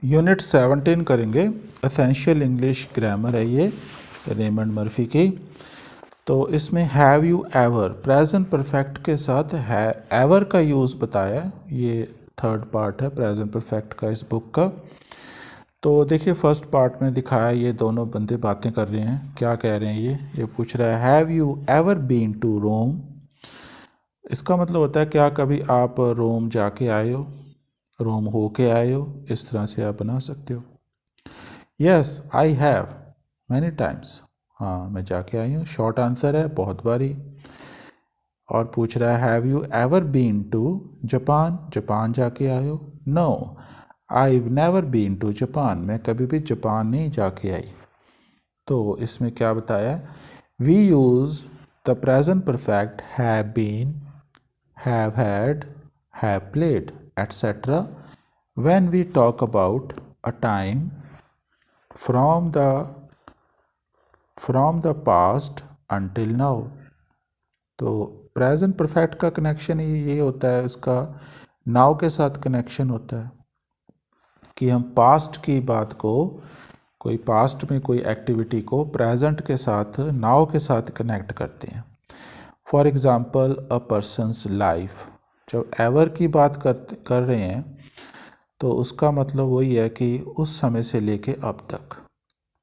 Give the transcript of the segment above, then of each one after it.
Unit 17 करेंगे। Essential English grammar है ये रेमंड मर्फी की। तो इसमें have you ever present perfect के साथ है एवर का यूज़ बताया है। ये थर्ड पार्ट है प्रेजेंट परफेक्ट का इस बुक का। तो देखिए फर्स्ट पार्ट में दिखाया ये दोनों बंदे बातें कर रहे हैं। क्या कह रहे हैं ये पूछ रहा है have you ever been to Rome. इसका मतलब होता है क्या कभी आप रोम जाके आए हो, रोम होके आए हो, इस तरह से आप बना सकते हो। Yes I have many times, हाँ मैं जाके आई हूँ, शॉर्ट आंसर है बहुत बारी। और पूछ रहा है have you ever been to Japan, Japan जाके आए हो। No I never been to Japan, मैं कभी भी जापान नहीं जाके आई। तो इसमें क्या बताया, we use the present perfect have been, have had, have played, etc. when we talk about a time from the past until now। तो प्रेजेंट परफेक्ट का कनेक्शन ये होता है, इसका नाउ के साथ कनेक्शन होता है कि हम पास्ट की बात को, कोई पास्ट में कोई एक्टिविटी को प्रेजेंट के साथ नाउ के साथ कनेक्ट करते हैं। For example a person's life, जब एवर की बात कर रहे हैं तो उसका मतलब वही है कि उस समय से लेके अब तक।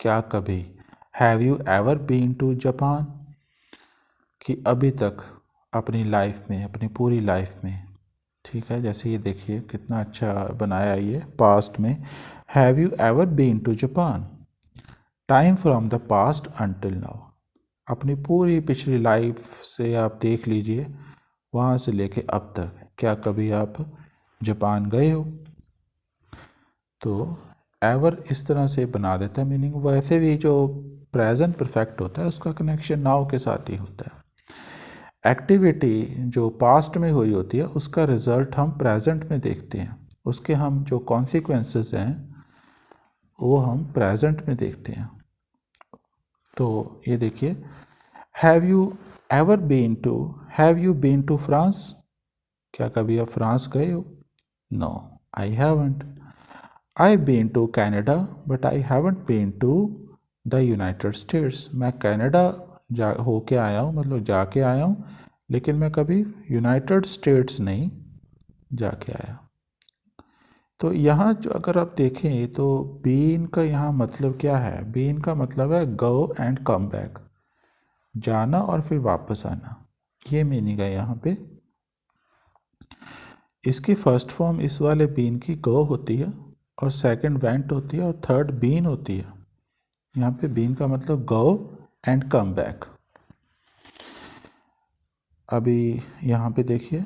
क्या कभी, have you ever been to Japan, कि अभी तक अपनी लाइफ में, अपनी पूरी लाइफ में। ठीक है, जैसे ये देखिए कितना अच्छा बनाया ये पास्ट में, have you ever been to Japan, time from the past until now, अपनी पूरी पिछली लाइफ से आप देख लीजिए, वहाँ से लेके अब तक क्या कभी आप जापान गए हो। तो एवर इस तरह से बना देता है मीनिंग। वैसे भी जो प्रेजेंट परफेक्ट होता है उसका कनेक्शन नाउ के साथ ही होता है। एक्टिविटी जो पास्ट में हुई होती है उसका रिजल्ट हम प्रेजेंट में देखते हैं, उसके हम जो कॉन्सिक्वेंसेस हैं वो हम प्रेजेंट में देखते हैं। तो ये देखिए, have you ever been to, have you been to France, क्या कभी आप फ्रांस गए हो। No I haven't. I been to Canada but I haven't been to the United States, मैं कनाडा जा होके आया हूँ, मतलब जाके आया हूँ, लेकिन मैं कभी यूनाइटेड स्टेट्स नहीं जाके आया। तो यहाँ जो अगर आप देखें तो बीन का यहाँ मतलब क्या है, बीन का मतलब है गो एंड कम बैक, जाना और फिर वापस आना, ये मीनिंग है यहाँ पे। इसकी फर्स्ट फॉर्म इस वाले बीन की गो होती है और सेकंड वेंट होती है और थर्ड बीन होती है। यहाँ पे बीन का मतलब गो एंड कम बैक। अभी यहाँ पे देखिए,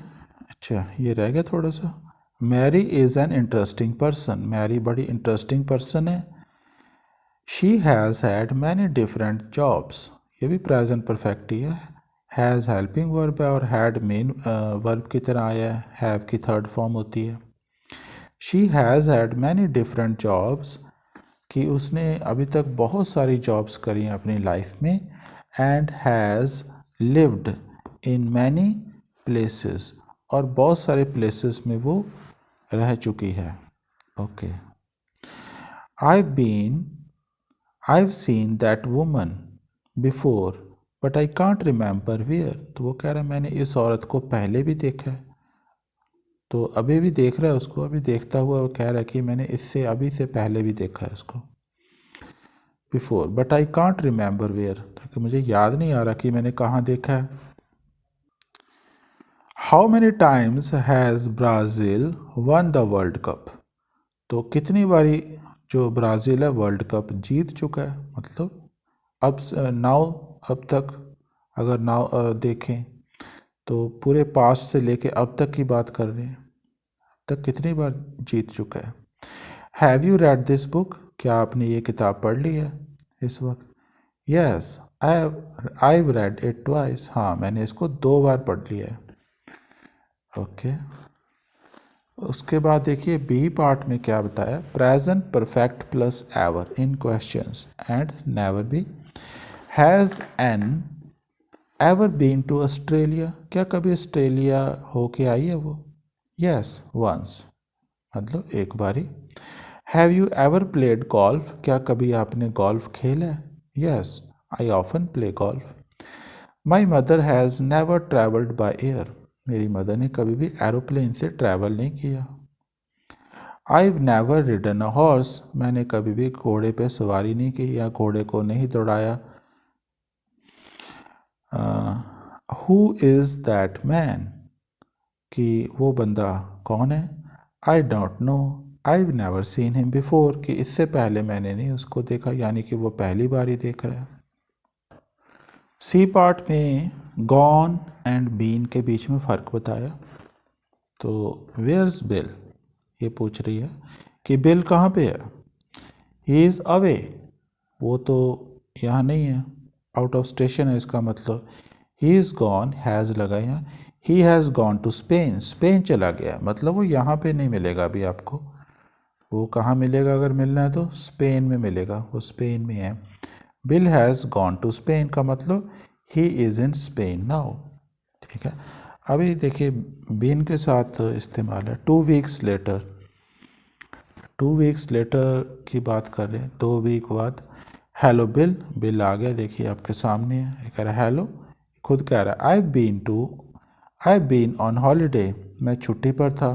अच्छा ये रह गया थोड़ा सा, Mary is an interesting person, Mary बड़ी इंटरेस्टिंग पर्सन है। She has had many different jobs, ये भी प्रेजेंट परफेक्ट ही है। हैज़ हेल्पिंग वर्ब है और हैड मेन वर्ब की तरह आया है, हैव की थर्ड फॉर्म होती है। She has had many different jobs, कि उसने अभी तक बहुत सारी जॉब्स करी हैं अपनी लाइफ में। And has lived in many places, और बहुत सारे प्लेसेस में वो रह चुकी है। Okay, I've seen that woman before but I can't remember where। तो वो कह रहा है मैंने इस औरत को पहले भी देखा है, तो अभी भी देख रहा है उसको, अभी देखता हुआ वो कह रहा है कि मैंने इससे अभी से पहले भी देखा है उसको। Before but I can't remember where, ताकि मुझे याद नहीं आ रहा कि मैंने कहाँ देखा है। How many times has Brazil one the world cup, तो कितनी बारी जो ब्राज़ील है वर्ल्ड कप जीत चुका है। मतलब अब नाउ, अब तक अगर नाउ देखें तो पूरे पास्ट से लेके अब तक की बात कर रहे हैं, अब तक कितनी बार जीत चुका है। Have you read this book, क्या आपने ये किताब पढ़ ली है इस वक्त। Yes I read it twice, हाँ मैंने इसको 2 बार पढ़ लिया है। ओके, उसके बाद देखिए बी पार्ट में क्या बताया, present perfect plus ever in questions and never be. Has an ever been to Australia, क्या कभी ऑस्ट्रेलिया होके आई है वो। यस वंस, मतलब एक बारी। Have you ever played golf, क्या कभी आपने गोल्फ खेला है? Yes, I often play golf. My mother has never travelled by air, मेरी मदर ने कभी भी एरोप्लेन से ट्रैवल नहीं किया। I've never ridden a horse, मैंने कभी भी घोड़े पे सवारी नहीं की या घोड़े को नहीं दौड़ाया। Who is that man, कि वो बंदा कौन है? I don't know, I've never seen him before, कि इससे पहले मैंने नहीं उसको देखा, यानी कि वो पहली बार ही देख रहा है। सी पार्ट में गॉन एंड बीन के बीच में फ़र्क बताया। तो वेयर्स बिल, ये पूछ रही है कि बिल कहाँ पे है। ही इज़ अवे, वो तो यहाँ नहीं है, आउट ऑफ स्टेशन है इसका मतलब। ही इज़ गॉन, हैज़ लगा यहाँ। He has gone to Spain, Spain चला गया, मतलब वो यहाँ पे नहीं मिलेगा अभी आपको। वो कहाँ मिलेगा अगर मिलना है तो स्पेन में मिलेगा, वो स्पेन में है। Bill has gone to Spain का मतलब he is in Spain now, ठीक है। अभी देखिए बीन के साथ इस्तेमाल है 2 वीक्स लेटर। 2 वीक्स लेटर की बात कर रहे हैं, 2 वीक बाद। हेलो बिल, बिल आ गया, देखिए आपके सामने है, कह रहा है हेलो, खुद कह रहा है आई बीन ऑन हॉलीडे, मैं छुट्टी पर था,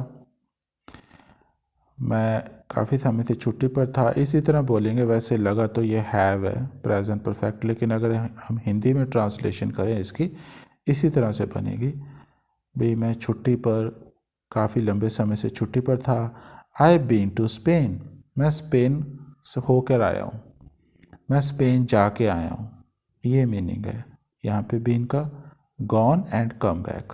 मैं काफ़ी समय से छुट्टी पर था। इसी तरह बोलेंगे, वैसे लगा तो ये हैव है प्रेजेंट परफेक्ट, लेकिन अगर हम हिंदी में ट्रांसलेशन करें इसकी, इसी तरह से बनेगी। भाई मैं छुट्टी पर, काफ़ी लंबे समय से छुट्टी पर था। आई बीन टू स्पेन, मैं स्पेन से होकर आया हूँ, मैं स्पेन जाके आया हूँ, ये मीनिंग है यहाँ पे बीन का। Gone and come back.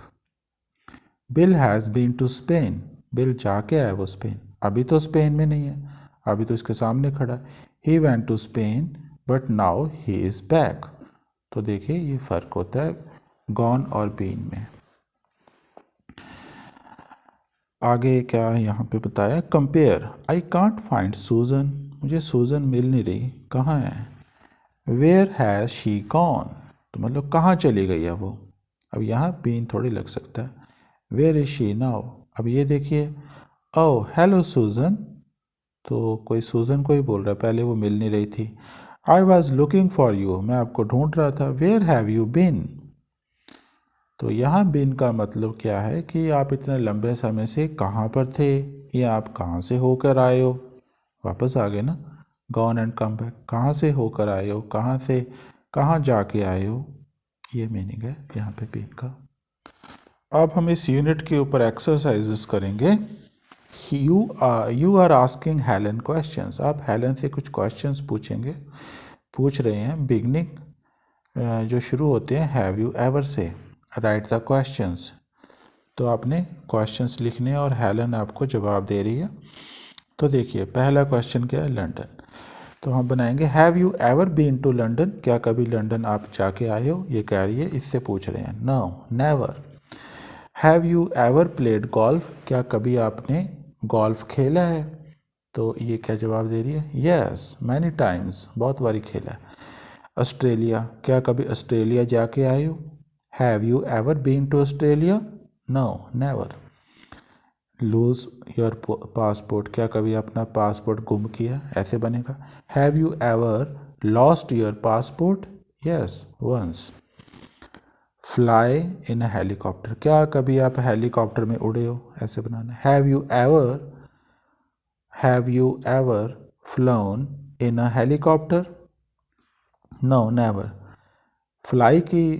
Bill has been to Spain, Bill जाके आया वो स्पेन, अभी तो स्पेन में नहीं है, अभी तो इसके सामने खड़ा है। He went to Spain but now he is back. तो देखिए ये फ़र्क होता है गॉन और बीन में। आगे क्या यहाँ पे बताया, कंपेयर। आई कांट फाइंड सूजन, मुझे सूजन मिल नहीं रही, कहाँ है। वेयर हैज़ शी गॉन, तो मतलब कहाँ चली गई है वो। अब यहाँ बीन थोड़ी लग सकता है। वेयर इज शी नाउ, अब ये देखिए, ओ हेलो सूजन, तो कोई सूजन को ही बोल रहा है, पहले वो मिल नहीं रही थी। I was looking for you, मैं आपको ढूंढ रहा था। वेयर हैव यू बीन, तो यहाँ बिन का मतलब क्या है कि आप इतने लंबे समय से कहाँ पर थे, या आप कहाँ से होकर आए हो, वापस आ गए ना, गॉन एंड कम बैक, कहाँ से होकर आए हो, कहाँ से कहाँ जाके आए हो, ये मीनिंग है यहाँ पे बिन का। अब हम इस यूनिट के ऊपर एक्सरसाइजेस करेंगे। You are asking Helen questions, आप हेलन से कुछ क्वेश्चंस पूछ रहे हैं। बिगनिंग जो शुरू होते हैं हैव यू एवर से, राइट द क्वेश्चंस, तो आपने क्वेश्चंस लिखने और हेलन आपको जवाब दे रही है। तो देखिए पहला क्वेश्चन क्या है, लंदन, तो हम बनाएंगे have you ever been to London, क्या कभी लंदन आप जाके आए हो, ये कह रही है, इससे पूछ रहे हैं। No, never. Have you ever played golf, क्या कभी आपने गोल्फ खेला है, तो ये क्या जवाब दे रही है, यस मैनी टाइम्स, बहुत बारी खेला है। ऑस्ट्रेलिया, क्या कभी ऑस्ट्रेलिया जाके आए हो, have you ever been to Australia, no never. Lose your passport, क्या कभी अपना पासपोर्ट गुम किया, ऐसे बनेगा। Have you ever lost your passport, yes once. Fly in a helicopter, क्या कभी आप हेलीकॉप्टर में उड़े हो, ऐसे बनाना। Have you ever flown in a helicopter, no never. Fly की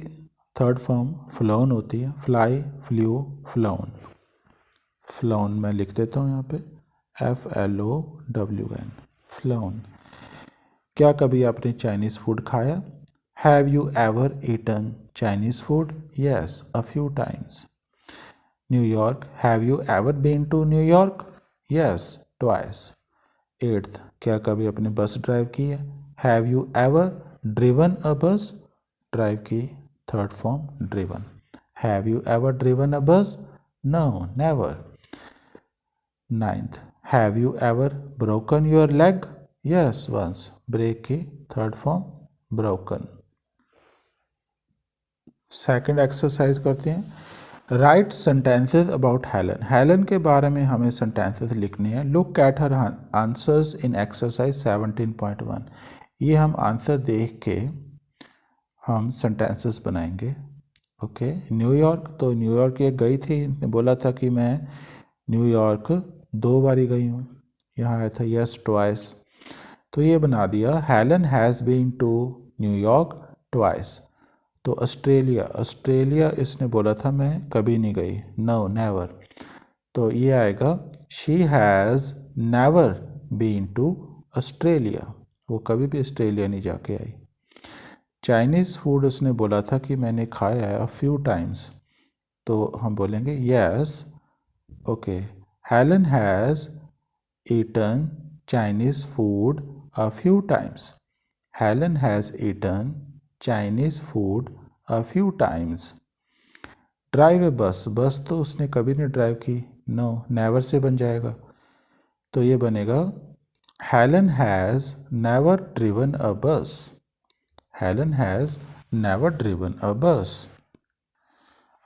थर्ड फॉर्म फ्लोन होती है, फ्लाई, फ्ल्यू, फ्लोन। फ्लोन मैं लिख देता हूँ यहाँ पे, FLOWN, फ्लोन। क्या कभी आपने चाइनीज़ फूड खाया, have you ever eaten Chinese food, yes a few times. New York, have you ever been to New York, yes twice. 8th, क्या कभी आपने बस ड्राइव की है, have you ever driven a bus, drive की third form driven. Have you ever driven a bus, no never. 9th, have you ever broken your leg, yes once, break की third form broken. Second exercise करते हैं, right sentences about Helen. Helen के बारे में हमें sentences लिखने हैं। Look at her answers in exercise 17.1। ये हम आंसर देख के हम सेंटेंसेस बनाएंगे। ओके, न्यूयॉर्क, तो न्यूयॉर्क ये गई थी, ने बोला था कि मैं न्यूयॉर्क 2 बारी गई हूँ। यहाँ आया था यस ट्वाइस, तो ये बना दिया। Helen has been to New York twice. तो ऑस्ट्रेलिया, ऑस्ट्रेलिया इसने बोला था मैं कभी नहीं गई, नो नेवर, तो ये आएगा she has never been to Australia, वो कभी भी ऑस्ट्रेलिया नहीं जाके आई। चाइनीज़ फूड उसने बोला था कि मैंने खाया है अ फ्यू टाइम्स, तो हम बोलेंगे yes. Okay, Helen has eaten Chinese food a few times. Helen has eaten Chinese food a few times. Drive a bus, बस तो उसने कभी नहीं ड्राइव की, नो नेवर से बन जाएगा, तो ये बनेगा Helen has never driven a बस। Helen has never driven a बस।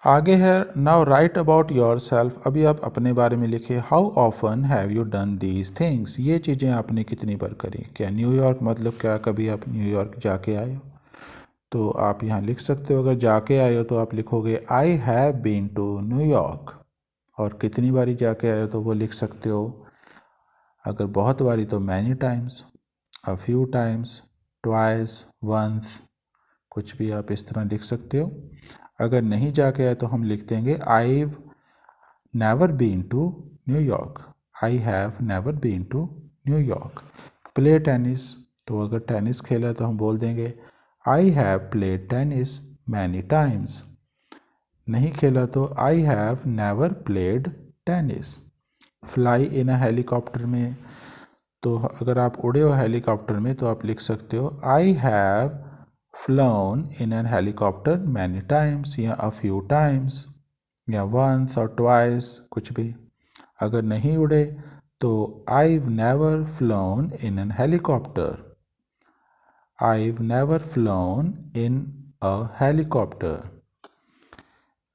आगे है now right about your self. अभी आप अपने बारे में लिखिए। How often have you done these things. ये चीज़ें आपने कितनी बार करी। क्या न्यूयॉर्क मतलब क्या कभी आप न्यूयॉर्क जाके आए हो, तो आप यहाँ लिख सकते हो। अगर जाके आए हो तो आप लिखोगे I have been to New York. और कितनी बारी जाके आए हो तो वो लिख सकते हो। अगर बहुत बारी तो many times, a few times, twice, once, कुछ भी आप इस तरह लिख सकते हो। अगर नहीं जाके आए तो हम लिख देंगे I never been to New York. I have never been to New York. Play tennis, तो अगर टेनिस खेला तो हम बोल देंगे I have played tennis many times. नहीं खेला तो I have never played tennis. Fly in a helicopter में, तो अगर आप उड़े हो हेलीकॉप्टर में तो आप लिख सकते हो I have flown in an helicopter many times, या अ फ्यू टाइम्स, या वंस और ट्वाइस, कुछ भी। अगर नहीं उड़े तो I've never flown in an helicopter. I've never flown in a helicopter.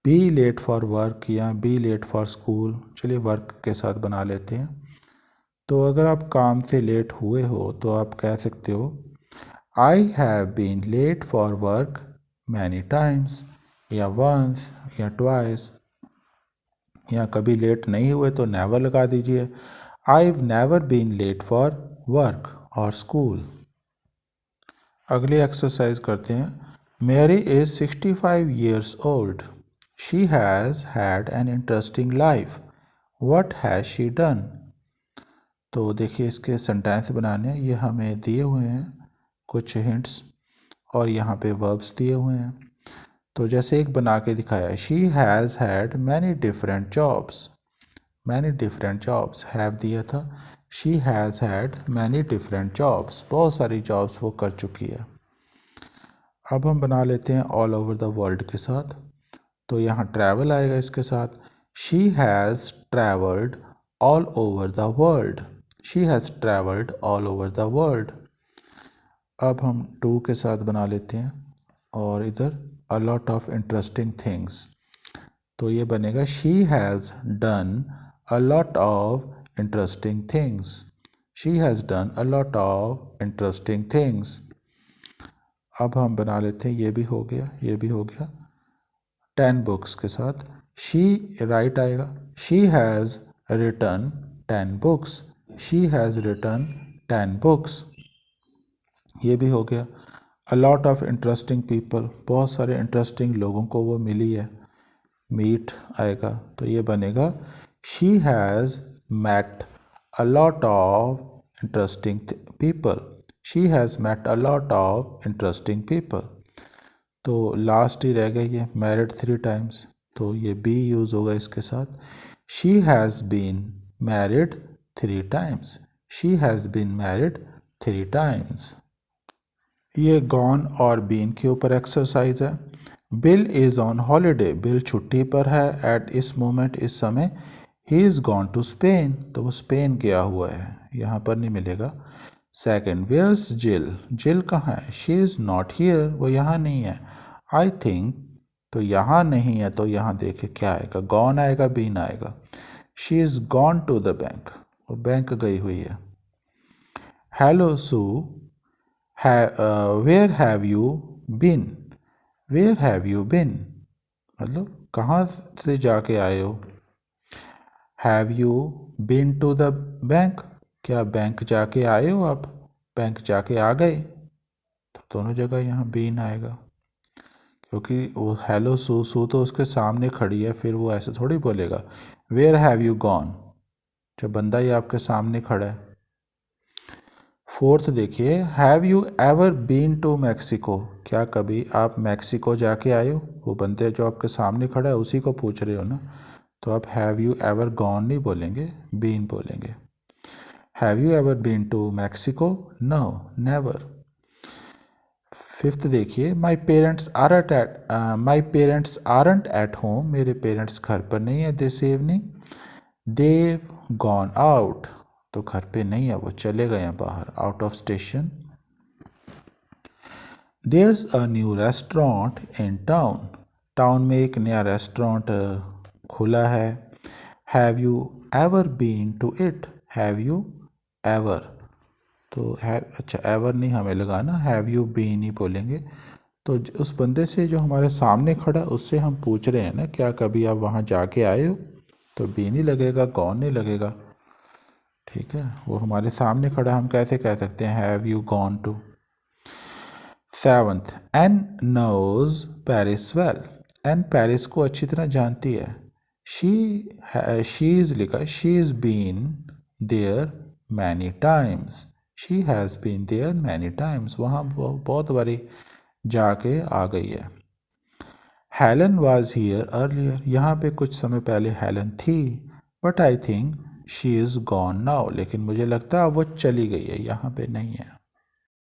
Be late for work या be late for school, चलिए वर्क के साथ बना लेते हैं। तो अगर आप काम से लेट हुए हो तो आप कह सकते हो I have been late for work many times, या once या twice, या कभी लेट नहीं हुए तो नेवर लगा दीजिए। I've never been late for work और school। अगली एक्सरसाइज करते हैं। Mary is 65 years old. She has had an interesting life. What has she done? तो देखिए इसके सेंटेंस बनाने, ये हमें दिए हुए हैं कुछ हिंट्स और यहाँ पे वर्ब्स दिए हुए हैं। तो जैसे एक बना के दिखाया है, she has had many different jobs. Many different jobs, have दिया था, she has had many different jobs, बहुत सारी जॉब्स वो कर चुकी है। अब हम बना लेते हैं ऑल ओवर द वर्ल्ड के साथ, तो यहाँ ट्रैवल आएगा इसके साथ। She has travelled all over the world. She has travelled all over the world. अब हम टू के साथ बना लेते हैं और इधर अ लॉट ऑफ इंटरेस्टिंग थिंग्स, तो ये बनेगा she has done a lot of interesting things. She has done a lot of interesting things. अब हम बना लेते हैं, ये भी हो गया, ये भी हो गया। 10 बुक्स के साथ शी राइट आएगा, she has written 10 books. She has written 10 books, ये भी हो गया। A lot of interesting people, बहुत सारे इंटरेस्टिंग लोगों को वो मिली है, मीट आएगा, तो ये बनेगा she has met a lot of interesting people. She has met a lot of interesting people. तो लास्ट ही रह गई ये मैरिड 3 टाइम्स, तो ये बी यूज़ होगा इसके साथ। She has been married 3 times. She has been married 3 times. ये गॉन और बीन के ऊपर एक्सरसाइज है। Bill is on holiday, Bill छुट्टी पर है एट इस मोमेंट, इस समय। He is gone to Spain, तो वो स्पेन गया हुआ है, यहाँ पर नहीं मिलेगा। सेकेंड, वेयर्स जिल, जिल कहाँ है? शी इज़ नॉट हियर, वो यहाँ नहीं है। आई थिंक तो यहाँ नहीं है, तो यहाँ देखिए क्या आएगा, गॉन आएगा, बीन आएगा। She is gone to the bank, वो बैंक गई हुई है। Hello Sue, where have you been, where have you been, मतलब कहाँ से जाके आए हो। Have you been to the bank, क्या बैंक जाके आए हो आप, बैंक जाके आ गए, तो दोनों जगह यहाँ बीन आएगा, क्योंकि वो हेलो सू, सू तो उसके सामने खड़ी है, फिर वो ऐसे थोड़ी बोलेगा वेयर हैव यू गॉन, जब बंदा ही आपके सामने खड़ा है। फोर्थ देखिए, have you ever been to Mexico, क्या कभी आप मैक्सिको जाके आए हो, वो बंदे जो आपके सामने खड़ा है उसी को पूछ रहे हो ना, तो आप हैव यू एवर गॉन नहीं बोलेंगे, बीन बोलेंगे। Have you ever been to Mexico, no, never. Fifth देखिए, my parents aren't at home, मेरे पेरेंट्स घर पर नहीं है this evening, they've gone out, तो घर पे नहीं है, वो चले गए हैं बाहर, out of station. There's a new restaurant in town, town में एक नया रेस्टोरेंट खुला है। Have you ever been to it, have you ever, तो हैव, अच्छा एवर नहीं हमें लगाना, हैव यू बीन ही बोलेंगे। तो उस बंदे से जो हमारे सामने खड़ा, उससे हम पूछ रहे हैं ना, क्या कभी आप वहाँ जाके आए हो, तो बीन ही लगेगा, गॉन नहीं लगेगा। ठीक है, वो हमारे सामने खड़ा, हम कैसे कह सकते हैं have you gone to. Seventh, Ann knows Paris well, Ann Paris को अच्छी तरह जानती है। शी इज लिखा, she is been there many times, she has been there many times, वहाँ बहुत बारी जाके आ गई है। हेलन वॉज हीयर अर्लियर, यहाँ पे कुछ समय पहले हेलन थी, but I think she is gone now, लेकिन मुझे लगता है वो चली गई है, यहाँ पे नहीं है।